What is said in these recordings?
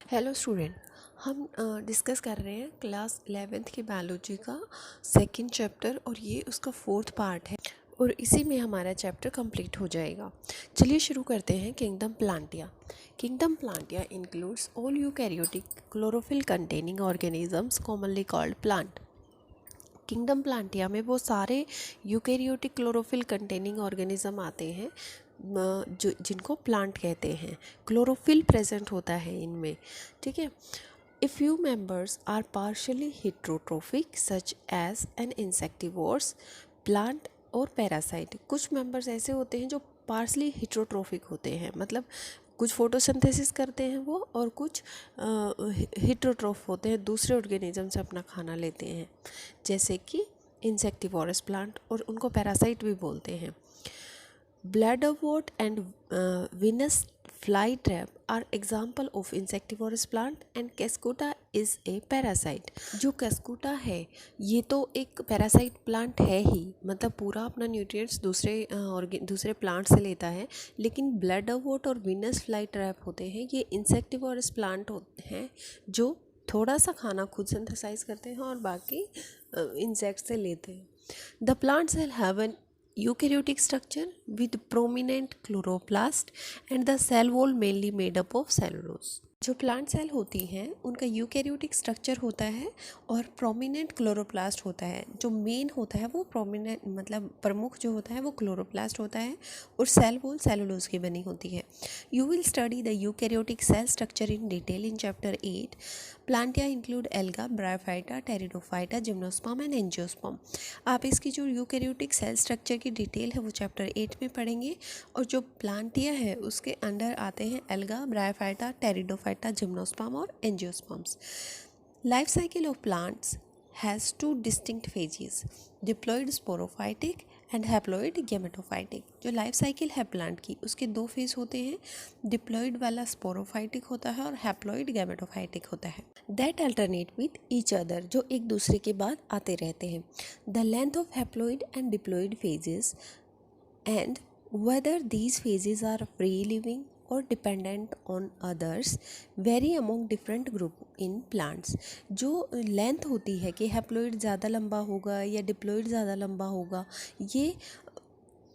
Hello student. हम discuss कर रहे हैं क्लास 11th की बायोलॉजी का सेकंड चैप्टर और ये उसका फोर्थ पार्ट है और इसी में हमारा चैप्टर कंप्लीट हो जाएगा। चलिए शुरू करते हैं। Kingdom Plantae. Kingdom Plantae includes all eukaryotic chlorophyll containing organisms commonly called plant. Kingdom Plantae में वो सारे यूकैरियोटिक क्लोरोफिल कंटेनिंग ऑर्गेनिज्म आते हैं जो जिनको प्लांट कहते हैं। क्लोरोफिल प्रेजेंट होता है इनमें, ठीक है। A few members are partially heterotrophic such as an insectivores plant और पैरासाइट। कुछ मेंबर्स ऐसे होते हैं जो पार्शली हेट्रोट्रोफिक होते हैं, मतलब कुछ फोटोसिंथेसिस करते हैं वो और कुछ हेट्रोट्रोफ होते हैं, दूसरे ऑर्गेनिज्म से अपना खाना लेते हैं, जैसे कि इंसेक्टिवोरस प्लांट, और उनको पैरासाइट भी बोलते हैं। Bladderwort and Venus flytrap are example of insectivorous plant and Cascota is a parasite। जो कैस्कुटा है ये तो एक पैरासाइट प्लांट है ही, मतलब पूरा अपना न्यूट्रिएंट्स दूसरे प्लांट से लेता है। लेकिन ब्लैडरवोट और विनस फ्लाईट्रैप होते हैं, ये इंसेक्टिवोरस प्लांट होते हैं जो थोड़ा सा खाना खुद सिंथेसाइज करते हैं और बाकी इंसेक्ट से लेते हैं। The plants have an eukaryotic structure with prominent chloroplast and the cell wall mainly made up of cellulose। जो प्लांट सेल होती हैं उनका यूकैरियोटिक स्ट्रक्चर होता है और प्रोमिनेंट क्लोरोप्लास्ट होता है। जो मेन होता है वो प्रोमिनेंट मतलब प्रमुख जो होता है वो क्लोरोप्लास्ट होता है और सेल वॉल सेलुलोज की बनी होती है। You will study the eukaryotic cell structure in detail in chapter 8। Plantae include algae, bryophyta, pteridophyta, gymnosperm and angiosperm. आप इसकी जो यूकैरियोटिक सेल स्ट्रक्चर की डिटेल है वो चैप्टर 8 में पढ़ेंगे। और जो प्लांटिया है उसके अंडर आते हैं एल्गा, ब्रायोफाइटा, टेरिडोफाइटा, जिम्नोस्पर्म और angiosperms. Life cycle of plants has two distinct phases, diploid sporophytic and haploid gametophytic. जो लाइफ साइकिल है प्लांट की उसके दो फेज होते हैं, डिप्लॉयड वाला स्पोरोफाइटिक होता है और हैप्लॉयड गैमेटोफाइटिक होता है। That alternate with each other, जो एक दूसरे के बाद आते रहते हैं। The length of haploid and diploid phases and whether these phases are free living or dependent on others vary among different group in plants। जो लेंथ होती है कि हैप्लॉइड ज़्यादा लंबा होगा या डिप्लॉइड ज़्यादा लंबा होगा, ये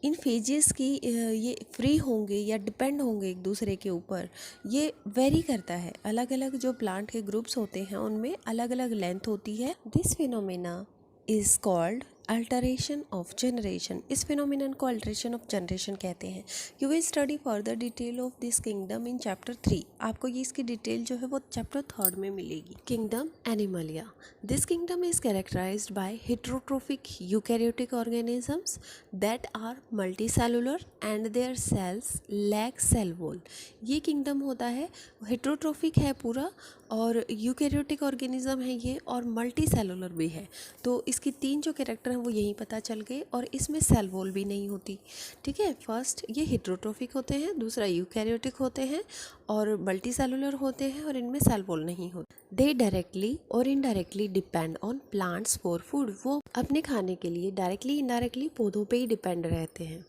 इन फेजेस की ये फ्री होंगे या डिपेंड होंगे एक दूसरे के ऊपर, ये वेरी करता है। अलग अलग जो प्लांट के ग्रुप्स होते हैं उनमें अलग अलग लेंथ होती है। This phenomena is called alteration of generation. इस फिनोमिनन को अल्टरेशन ऑफ जनरेशन कहते हैं। You will study further detail of this kingdom in chapter 3। आपको ये इसकी डिटेल जो है वो चैप्टर 3 में मिलेगी। Kingdom animalia. This kingdom is characterized by heterotrophic eukaryotic organisms that are multicellular and their cells lack cell wall. ये kingdom होता है हेट्रोट्रोफिक है पूरा और यूकैरियोटिक ऑर्गेनिज्म है ये और मल्टी सेलुलर भी है। तो इसकी तीन जो कैरेक्टर हैं वो यहीं पता चल गए और इसमें सेल वॉल भी नहीं होती, ठीक है। फर्स्ट ये हेट्रोट्रोफिक होते हैं, दूसरा यूकैरियोटिक होते हैं और मल्टी सेलुलर होते हैं और इनमें सेल वॉल नहीं होती। दे डायरेक्टली और indirectly depend on plants for food. वो अपने खाने के लिए डायरेक्टली इनडायरेक्टली पौधों पे ही डिपेंड रहते हैं।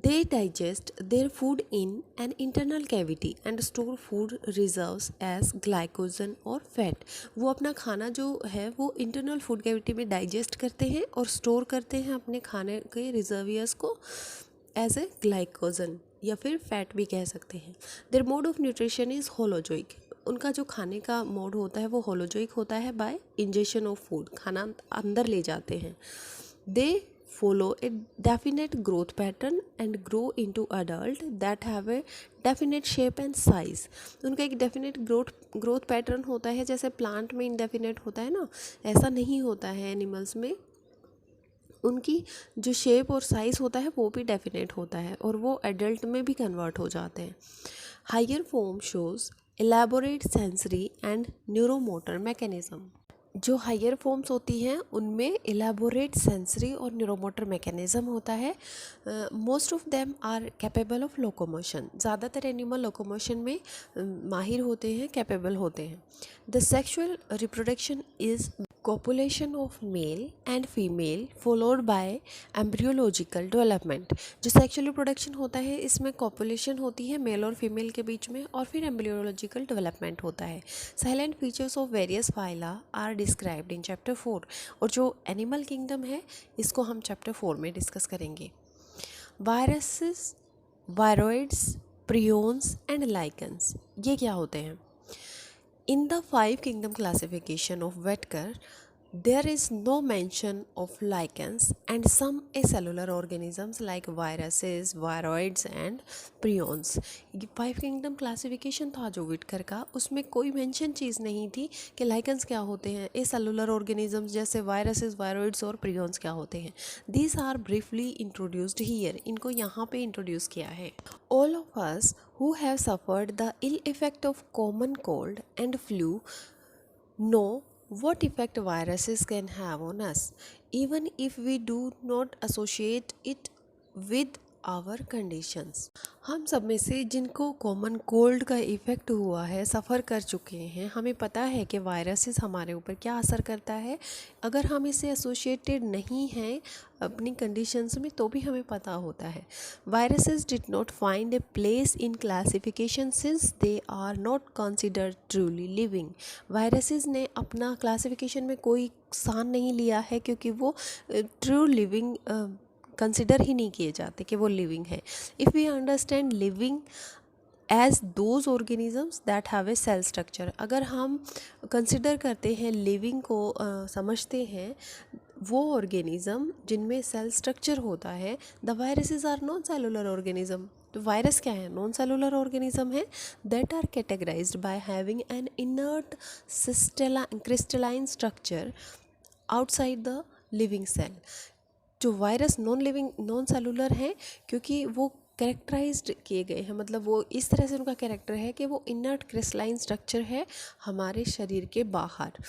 They digest their food in an internal cavity and store food reserves as glycogen और fat। वो अपना खाना जो है वो इंटरनल फूड कैविटी में डाइजेस्ट करते हैं और स्टोर करते हैं अपने खाने के रिजर्वियर्स को एज ए ग्लाइकोजन या फिर फैट भी कह सकते हैं। Their mode of nutrition is holozoic. उनका जो खाने का मोड होता है वो होलोजोइक होता है। बाय इंजेक्शन ऑफ फूड, खाना अंदर ले जाते हैं। दे follow a definite growth pattern and grow into adult that have a definite shape and size। उनका एक डेफिनेट ग्रोथ पैटर्न होता है, जैसे प्लांट में इनडेफिनेट होता है ना, ऐसा नहीं होता है एनिमल्स में। उनकी जो शेप और साइज़ होता है वो भी डेफिनेट होता है और वो एडल्ट में भी कन्वर्ट हो जाते हैं। Higher form shows elaborate sensory and neuromotor mechanism. जो हायर फॉर्म्स होती हैं उनमें एलाबोरेट सेंसरी और न्यूरोमोटर मैकेनिज्म होता है। Most of them are capable of locomotion. ज़्यादातर एनिमल लोकोमोशन में माहिर होते हैं, कैपेबल होते हैं। The sexual reproduction is copulation of male and female followed by embryological development। जो सेक्सुअल रिप्रोडक्शन होता है इसमें कॉपुलेशन होती है मेल और फीमेल के बीच में और फिर एम्ब्रियोलॉजिकल डेवलपमेंट होता है। Salient features of various phyla are described in chapter 4। और जो एनिमल किंगडम है इसको हम चैप्टर 4 में डिस्कस करेंगे। Viruses, viroids, prions and lichens, ये क्या होते हैं? In the 5 kingdom classification of Vetker, there is no mention of lichens and some acellular organisms like viruses, viroids and prions। 5 kingdom classification था जो विटकर का, उसमें कोई मेंशन चीज़ नहीं थी कि लाइकन्स क्या होते हैं, एसेलुलर ऑर्गेनिजम्स जैसे वायरसेस, वायरोइड्स और प्रियोन्स क्या होते हैं। These are briefly introduced here, इनको यहाँ पे इंट्रोड्यूस किया है। All of us who have suffered the ill effect of common cold and flu know what effect viruses can have on us, even if we do not associate it with our conditions। हम सब में से जिनको common cold का effect हुआ है, सफ़र कर चुके हैं, हमें पता है कि वायरसेस हमारे ऊपर क्या असर करता है। अगर हम इससे एसोसिएटेड नहीं हैं अपनी कंडीशंस में तो भी हमें पता होता है। Viruses did not find a place in classification since they are not considered truly living. Viruses ने अपना क्लासिफिकेशन में कोई स्थान नहीं लिया है क्योंकि वो ट्रू लिविंग कंसिडर ही नहीं किए जाते कि वो लिविंग है। If we understand living as those organisms that have a cell structure, अगर हम कंसिडर करते हैं लिविंग को समझते हैं वो ऑर्गेनिज़म जिनमें सेल स्ट्रक्चर होता है, the viruses are non cellular organism. तो वायरस क्या है? नॉन सेलुलर ऑर्गेनिज्म है that are categorized by having an inert crystalline structure outside the living cell. जो वायरस नॉन सेलुलर हैं क्योंकि वो कैरेक्टराइज्ड किए गए हैं, मतलब वो इस तरह से उनका कैरेक्टर है कि वो इनर्ट क्रिस्टलाइन स्ट्रक्चर है हमारे शरीर के बाहर,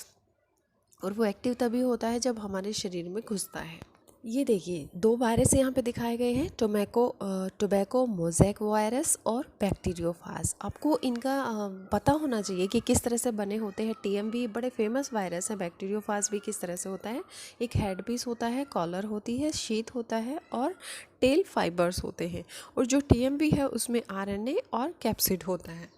और वो एक्टिव तभी होता है जब हमारे शरीर में घुसता है। ये देखिए 2 वायरस यहाँ पे दिखाए गए हैं, टोबैको मोज़ेक वायरस और बैक्टीरियोफाज। आपको इनका पता होना चाहिए कि किस तरह से बने होते हैं। टीएमवी बड़े फेमस वायरस है, बैक्टीरियोफाज भी किस तरह से होता है। एक हेड पीस होता है, कॉलर होती है, शीथ होता है और टेल फाइबर्स होते हैं। और जो टीएमवी है उसमें आरएनए और कैप्सिड होता है।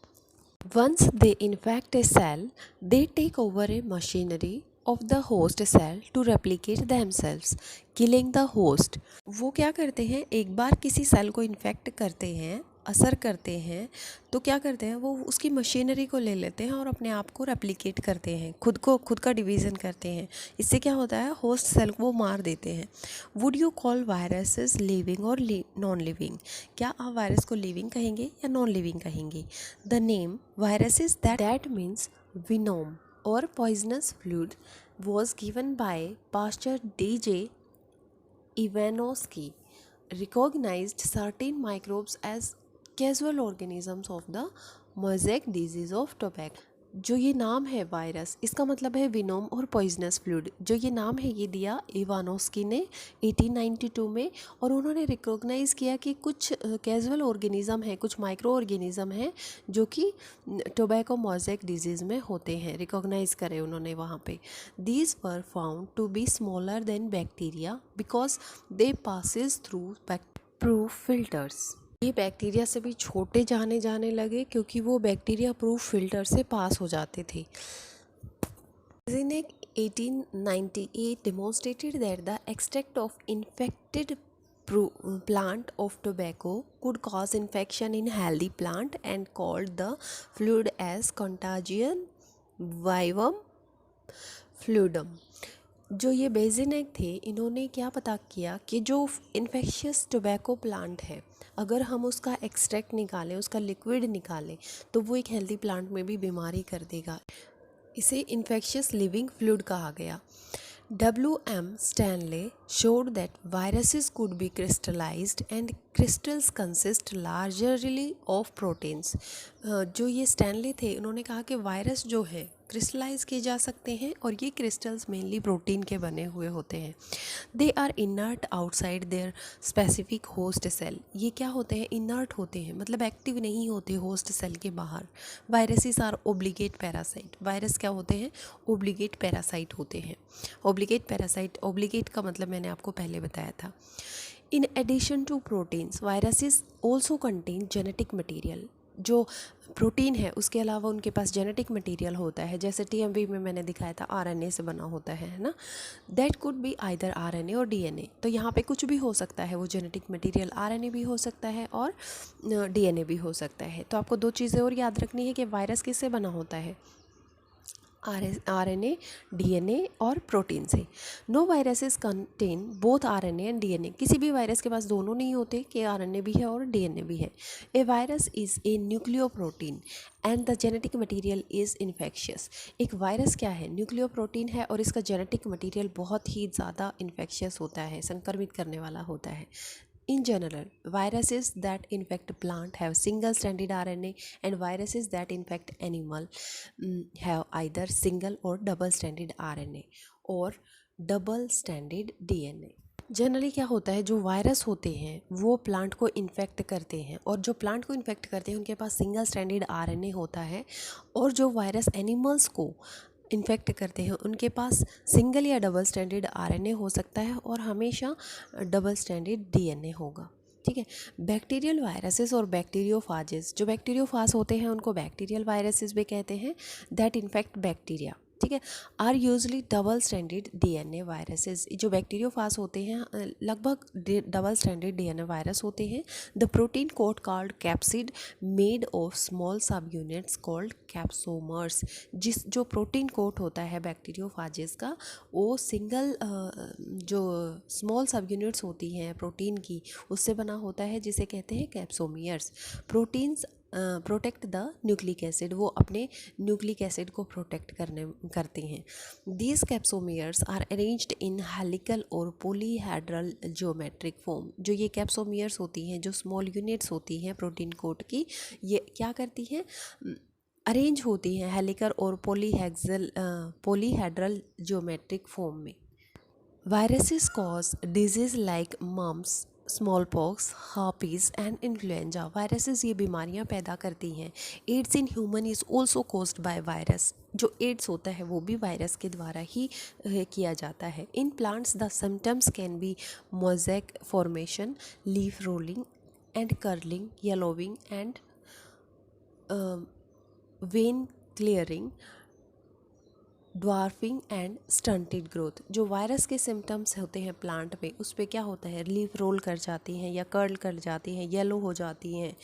Once they infect a cell, they take over a machinery of the host cell to replicate themselves, killing the host। वो क्या करते हैं, एक बार किसी सेल को इन्फेक्ट करते हैं, असर करते हैं, तो क्या करते हैं वो उसकी मशीनरी को ले लेते हैं और अपने आप को रेप्लिकेट करते हैं, खुद का डिवीज़न करते हैं। इससे क्या होता है, होस्ट सेल को वो मार देते हैं। Would you call viruses living और नॉन लिविंग? क्या आप वायरस को लिविंग कहेंगे या नॉन लिविंग कहेंगे? The name viruses that means venom or poisonous fluid was given by Pastor D.J. Ivanovsky, recognized certain microbes as casual organisms of the mosaic disease of tobacco। जो ये नाम है virus, इसका मतलब है विनोम और poisonous fluid. जो ये नाम है ये दिया इवानोस्की ने 1892 में, और उन्होंने रिकॉग्नाइज़ किया कि कुछ कैजुअल ऑर्गेनिज़म हैं, कुछ माइक्रो ऑर्गेनिज़म हैं जो कि टोबैको मोज़ेक डिजीज़ में होते हैं, रिकॉग्नाइज़ करे उन्होंने वहाँ पे। These were found to be smaller than bacteria because they passes through proof filters. ये बैक्टीरिया से भी छोटे जाने लगे क्योंकि वो बैक्टीरिया प्रूफ फिल्टर से पास हो जाते थे। Zinek 1898 demonstrated that the extract of infected plant of tobacco could cause infection in healthy plant and called the fluid as Contagion vivum fluidum। जो ये बेजिनेक थे, इन्होंने क्या पता किया कि जो इन्फेक्शियस टोबैको प्लांट है, अगर हम उसका एक्सट्रैक्ट निकालें, उसका लिक्विड निकालें, तो वो एक हेल्दी प्लांट में भी बीमारी कर देगा। इसे इन्फेक्शियस लिविंग फ्लूइड कहा गया। W.M. Stanley showed that viruses could be crystallized and crystals consist largely of proteins. जो ये स्टैनले थे उन्होंने कहा कि वायरस जो है क्रिस्टलाइज किए जा सकते हैं और ये क्रिस्टल्स मेनली प्रोटीन के बने हुए होते हैं। They are inert outside their specific host cell. ये क्या होते हैं? इनर्ट होते हैं, मतलब एक्टिव नहीं होते होस्ट सेल के बाहर। Viruses are obligate parasite. Virus क्या होते हैं? ओब्लिगेट पैरासाइट होते हैं। ओब्लिगेट पैरासाइट, ओब्लिगेट का मतलब मैंने आपको पहले बताया था। In addition to proteins, viruses also contain genetic material। जो प्रोटीन है उसके अलावा उनके पास जेनेटिक मटेरियल होता है, जैसे टीएमवी में मैंने दिखाया था आरएनए से बना होता है ना। That could be either RNA और डीएनए। तो यहाँ पे कुछ भी हो सकता है, वो जेनेटिक मटेरियल आरएनए भी हो सकता है और डीएनए भी हो सकता है। तो आपको दो चीज़ें और याद रखनी है कि वायरस किससे बना होता है? आरएनए, डीएनए और प्रोटीन से। No viruses contain both RNA and DNA. किसी भी वायरस के पास दोनों नहीं होते कि आरएनए भी है और डीएनए भी है। A virus is a nucleoprotein and the genetic material is infectious. एक वायरस क्या है? न्यूक्लियोप्रोटीन है और इसका जेनेटिक मटेरियल बहुत ही ज़्यादा इन्फेक्शियस होता है, संक्रमित करने वाला होता है। In general, viruses that infect plant have single-stranded RNA and viruses that infect animal have either single or double-stranded RNA or double-stranded DNA। Generally क्या होता है, जो वायरस होते हैं वो प्लांट को इन्फेक्ट करते हैं और जो प्लांट को इन्फेक्ट करते हैं उनके पास सिंगल स्ट्रैंडेड आरएनए होता है, और जो वायरस एनिमल्स को इन्फेक्ट करते हैं उनके पास सिंगल या डबल स्ट्रैंडेड आरएनए हो सकता है और हमेशा डबल स्ट्रैंडेड डीएनए होगा। ठीक है। बैक्टीरियल वायरसेस और बैक्टीरियोफाजेस, जो बैक्टीरियोफाज होते हैं उनको बैक्टीरियल वायरसेस भी कहते हैं, दैट इन्फेक्ट बैक्टीरिया। ठीक है। Are usually double stranded DNA viruses. जो बैक्टीरियोफाज होते हैं लगभग डबल स्ट्रैंडेड डीएनए वायरस होते हैं। The protein coat called capsid made of small sub units called capsomers. जो प्रोटीन कोट होता है बैक्टीरियोफाजेस का, वो सिंगल जो स्मॉल सब यूनिट्स होती हैं प्रोटीन की, उससे बना होता है, जिसे कहते हैं capsomeres. Proteins protect the nucleic acid. वो अपने न्यूक्लिक एसिड को प्रोटेक्ट करते हैं। These capsomeres are arranged in helical और पॉलीहेड्रल जियोमेट्रिक फॉर्म। जो ये कैप्सोमियर्स होती हैं, जो स्मॉल यूनिट्स होती हैं प्रोटीन कोट की, ये क्या करती हैं? अरेंज होती हैं हेलिकल और पॉलीहेड्रल जियोमेट्रिक फॉर्म में। Viruses cause disease like mumps, small pox, herpes and influenza. Viruses ये बीमारियां पैदा करती हैं। AIDS in human is also caused by virus. जो एड्स होता है वो भी वायरस के द्वारा ही किया जाता है। In plants the symptoms can be mosaic formation, leaf rolling and curling, yellowing and when clearing, dwarfing and stunted growth. जो वायरस के सिम्टम्स होते हैं प्लांट में, उस पर क्या होता है? लीफ रोल कर जाती हैं या कर्ल कर जाती हैं, येलो हो जाती हैं,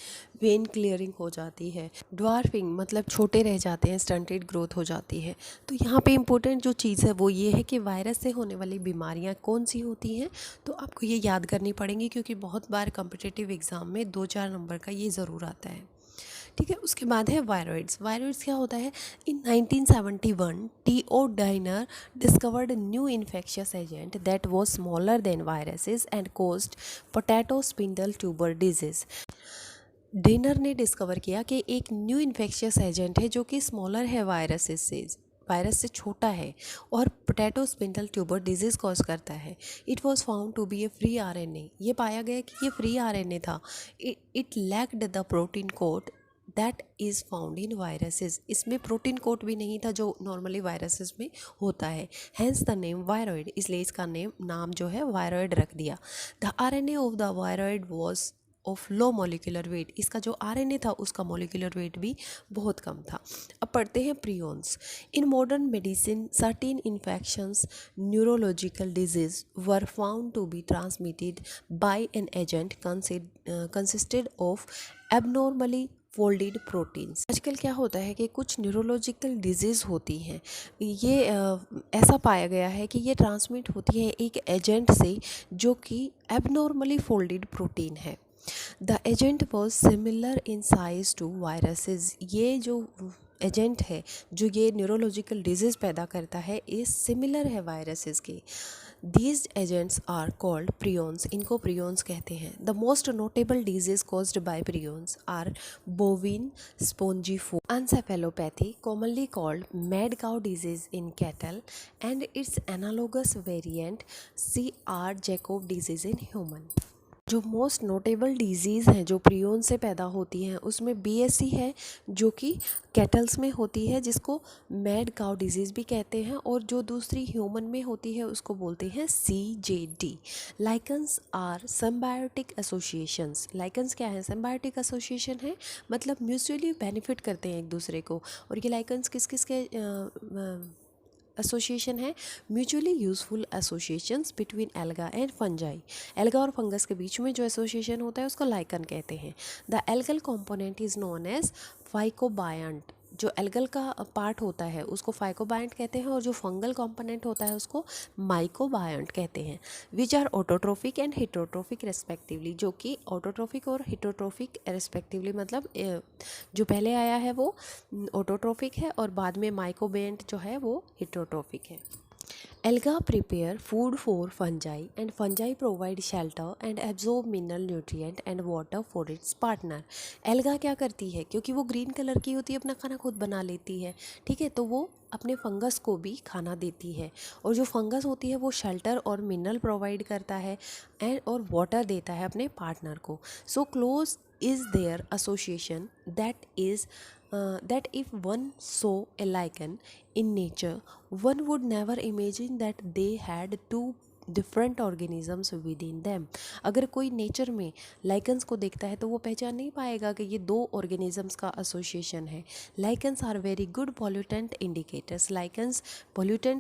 वेन क्लियरिंग हो जाती है, ड्वार्फिंग मतलब छोटे रह जाते हैं, स्टंटेड ग्रोथ हो जाती है। तो यहाँ पे इम्पोर्टेंट जो चीज़ है वो ये है कि वायरस से होने वाली बीमारियाँ कौन सी होती हैं, तो आपको ये याद करनी पड़ेंगी, क्योंकि बहुत बार कॉम्पिटिटिव एग्ज़ाम में 2-4 नंबर का ये ज़रूर आता है। ठीक है। उसके बाद है वायरॉइड्स। वायरॉइड्स क्या होता है? In 1971 T O. Diener discovered new infectious agent that was smaller than viruses and caused potato spindle tuber disease. Diener ने डिस्कवर किया कि एक न्यू इन्फेक्शियस एजेंट है जो कि स्मॉलर है वायरसेस से, वायरस से छोटा है, और potato spindle tuber disease cause करता है। It was found to be a free RNA. ये पाया गया कि ये फ्री आरएनए था। It lacked the protein code that is found in viruses. इसमें प्रोटीन कोट भी नहीं था जो नॉर्मली वायरसेस में होता है। हैंस द नेम वायरॉइड, इसलिए इसका नाम जो है वायरॉइड रख दिया। The RNA of the viroid was of low molecular weight. इसका जो आरएनए था उसका मोलिकुलर वेट भी बहुत कम था। अब पढ़ते हैं prions. In modern medicine certain infections, neurological disease were found to be transmitted by an agent consisted of abnormally folded proteins. आजकल क्या होता है कि कुछ न्यूरोलॉजिकल डिजीज़ होती हैं, ये ऐसा पाया गया है कि ये ट्रांसमिट होती है एक एजेंट से जो कि एबनॉर्मली फोल्डेड प्रोटीन है। The agent was similar in size to viruses. ये जो एजेंट है जो ये न्यूरोलॉजिकल डिजीज़ पैदा करता है, ये सिमिलर है वायरसेस के। These agents are called prions, इनको प्रियोन्स कहते हैं। The most notable disease caused by prions are bovine spongiform encephalopathy, commonly called mad cow disease in cattle, and its analogous variant CR-Jacob disease in human। जो most notable disease हैं जो prion से पैदा होती हैं उसमें BSE है जो कि कैटल्स में होती है, जिसको मैड काउ डिजीज़ भी कहते हैं, और जो दूसरी ह्यूमन में होती है उसको बोलते हैं CJD। Lichens are symbiotic associations. Lichens क्या है? सिम्बायोटिक एसोसिएशन है, मतलब म्यूचुअली बेनिफिट करते हैं एक दूसरे को। और ये लाइकन्स किस किस के एसोसिएशन है? Mutually useful associations between alga and fungi. Alga और फंगस के बीच में जो एसोसिएशन होता है उसको लाइकन कहते हैं। The algal component is known as phycobiont. जो एल्गल का पार्ट होता है उसको फाइकोबायंट कहते हैं, और जो फंगल कंपोनेंट होता है उसको माइकोबायंट कहते हैं। Which are autotrophic and heterotrophic respectively, जो कि ऑटोट्रोफिक और हिटरोट्रोफिक रेस्पेक्टिवली, मतलब जो पहले आया है वो ऑटोट्रोफिक है और बाद में माइकोबायंट जो है वो हिटरोट्रोफिक है। Alga prepare food for fungi and fungi provide shelter and absorb mineral nutrient and water for its partner। Alga क्या करती है? क्योंकि वो ग्रीन कलर की होती है, अपना खाना खुद बना लेती है, ठीक है, तो वो अपने फंगस को भी खाना देती है, और जो फंगस होती है वो शेल्टर और मिनरल प्रोवाइड करता है एंड और वाटर देता है अपने पार्टनर को। So close is their association that if one saw a lichen in nature, one would never imagine that they had two different organisms with in them. अगर कोई nature में लाइकन्स को देखता है तो वो पहचान नहीं पाएगा कि ये दो ऑर्गेनिजम्स का एसोसिएशन है। Lichens are very good pollutant indicators. Lichens pollution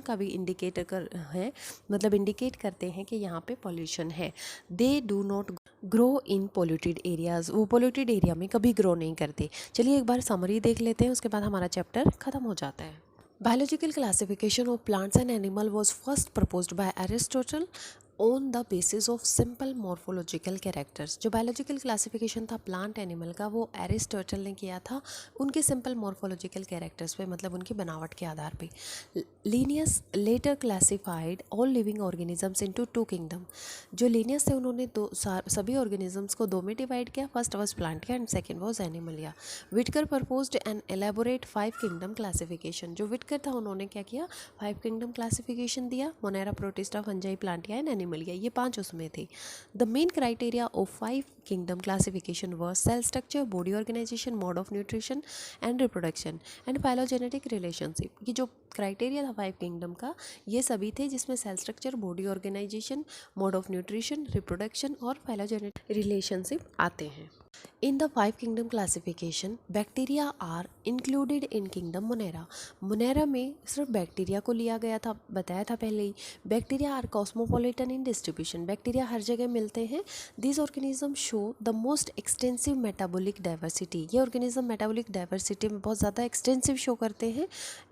का भी इंडिकेटर है, मतलब इंडिकेट करते हैं कि यहाँ पे पॉल्यूशन है। They do not grow in polluted areas. वो पोल्यूटेड एरिया में कभी ग्रो नहीं करते। चलिए एक बार समरी देख लेते हैं, उसके बाद हमारा चैप्टर खत्म हो जाता है। Biological classification of plants and animals was first proposed by Aristotle on the basis of simple morphological characters। जो बायोलॉजिकल क्लासिफिकेशन था प्लांट एनिमल का वो एरिस्टोटल ने किया था उनके सिंपल मॉर्फोलॉजिकल कैरेक्टर्स पे, मतलब उनकी बनावट के आधार पे। Linnaeus later classified all living organisms into two kingdom. जो लीनियस थे उन्होंने सभी ऑर्गेनिजम्स को दो में डिवाइड किया। फर्स्ट वॉज प्लांट का एंड सेकेंड वॉज एनिमल या। Whittaker proposed an elaborate 5 kingdom classification. जो विटकर था उन्होंने क्या किया? 5 किंगडम क्लासिफिकेशन दिया। Monera, protista, fungi, plantae and animal, ये 5 उसमें थे। The main criteria of 5 kingdom classification were cell structure, body organization, mode of nutrition and reproduction and phylogenetic relationship. ये जो क्राइटेरिया था 5 किंगडम का ये सभी थे, जिसमें cell structure, body organization, mode of nutrition, reproduction और फाइलोजेनेटिक रिलेशनशिप आते हैं। In the 5 kingdom classification, bacteria are included in kingdom Monera। Monera में सिर्फ बैक्टीरिया को लिया गया था, बताया था पहले ही। Bacteria are cosmopolitan in distribution. Bacteria हर जगह मिलते हैं। This organism show the most extensive metabolic diversity. ये ऑर्गेनिज्म मेटाबॉलिक डाइवर्सिटी में बहुत ज़्यादा एक्सटेंसिव शो करते हैं।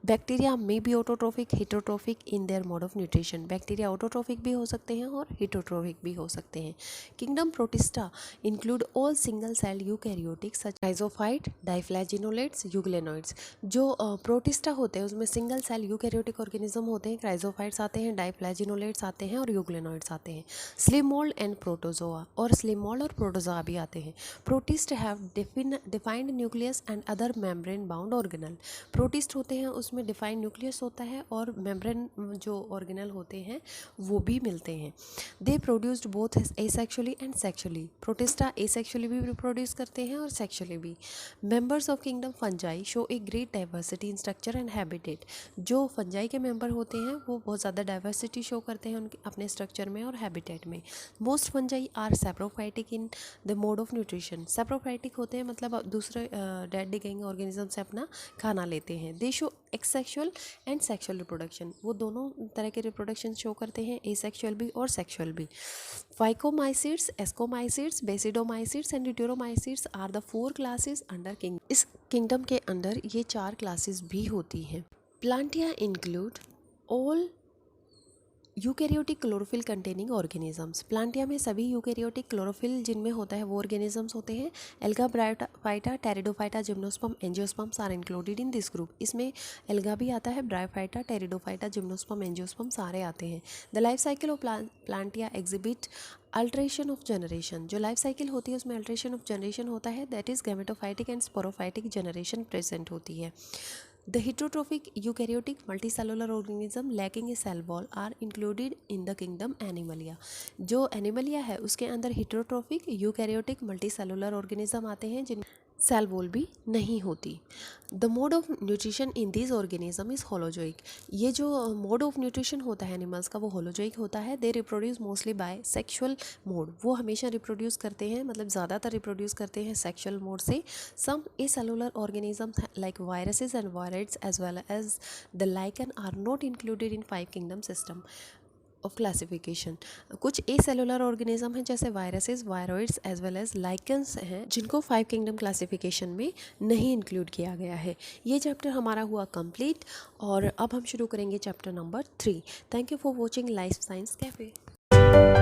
Bacteria may be autotrophic, heterotrophic in their mode of nutrition. Bacteria autotrophic भी हो सकते हैं और हिटरोट्रोफिक भी हो सकते हैं। Kingdom protista include all single cell eukaryotic such rhizophyte, dinoflagellates, euglenoids. जो प्रोटिस्टा होते हैं उसमें सिंगल सेल यूकैरियोटिक ऑर्गेनिज्म होते हैं, क्राइजोफाइट्स आते हैं, डाइफ्लैजिनोलेट्स आते हैं और यूग्लेनोइड्स आते हैं। स्लिम मोल्ड एंड प्रोटोजोआ, और स्लिम मोल्ड और प्रोटोजोआ भी आते हैं। Protist have defined nucleus and other membrane bound organelle. Protist होते हैं उसमें डिफाइंड न्यूक्लियस होता है और मेम्ब्रेन जो ऑर्गेनल होते हैं वो भी मिलते हैं। दे produced both asexually and sexually. Protista asexually भी प्रोड्यूस करते हैं और सेक्सुअली भी। Members of kingdom fungi show a great diversity in structure and habitat. जो फंजाई के मेंबर होते हैं वो बहुत ज़्यादा डाइवर्सिटी शो करते हैं उनके अपने स्ट्रक्चर में और हैबिटेट में। Most fungi are saprophytic in the mode of nutrition. Saprophytic होते हैं मतलब दूसरे डेड डिकेइंग ऑर्गेनिज्म से अपना खाना लेते हैं। दे शो एक्सेक्सुअल एंड सेक्सुअल रिप्रोडक्शन। वो दोनों तरह के रिप्रोडक्शन शो करते हैं, एसेक्सुअल भी और सेक्सुअल भी। Phycomycetes, ascomycetes, basidiomycetes and deuteromycetes are the 4 classes under king. इस किंगडम के अंदर ये 4 क्लासेस भी होती हैं। Plantae include all eukaryotic chlorophyll containing organisms. Plantae में सभी यूकैरियोटिक क्लोरोफिल जिनमें होता है वो ऑर्गेनिजम्स होते हैं। Alga, bryophyta, pteridophyta, gymnosperm, angiosperms are included in this group. इसमें एल्गा भी आता है, ब्रायोफाइटा, टेरिडोफाइटा, जिम्नोस्पर्म, एंजियोस्पर्म सारे आते हैं। The life cycle of plantae exhibit alternation of generation. जो लाइफ साइकिल होती है उसमें अल्ट्रेशन ऑफ जनरेशन होता है, that is gametophytic and sporophytic generation present होती है। The heterotrophic eukaryotic multicellular organism lacking a cell wall are included in the kingdom Animalia। जो Animalia है उसके अंदर heterotrophic eukaryotic multicellular organism आते हैं जिन सेल वॉल भी नहीं होती। The mode of nutrition in this organism is holozoic. ये जो मोड ऑफ न्यूट्रिशन होता है एनिमल्स का वो होलोजोइक होता है। They reproduce mostly bye sexual mode. वो हमेशा रिप्रोड्यूस करते हैं, मतलब ज़्यादातर रिप्रोड्यूस करते हैं सेक्शुअल मोड से। Some acellular organisms like viruses and viroids as well as the lichen are not included in 5 kingdom system of classification. कुछ ए सेलुलर ऑर्गेनिज्म हैं जैसे viruses, viroids as well as lichens हैं जिनको 5 kingdom classification में नहीं include किया गया है। ये चैप्टर हमारा हुआ कंप्लीट और अब हम शुरू करेंगे chapter number 3। Thank you for watching life science cafe.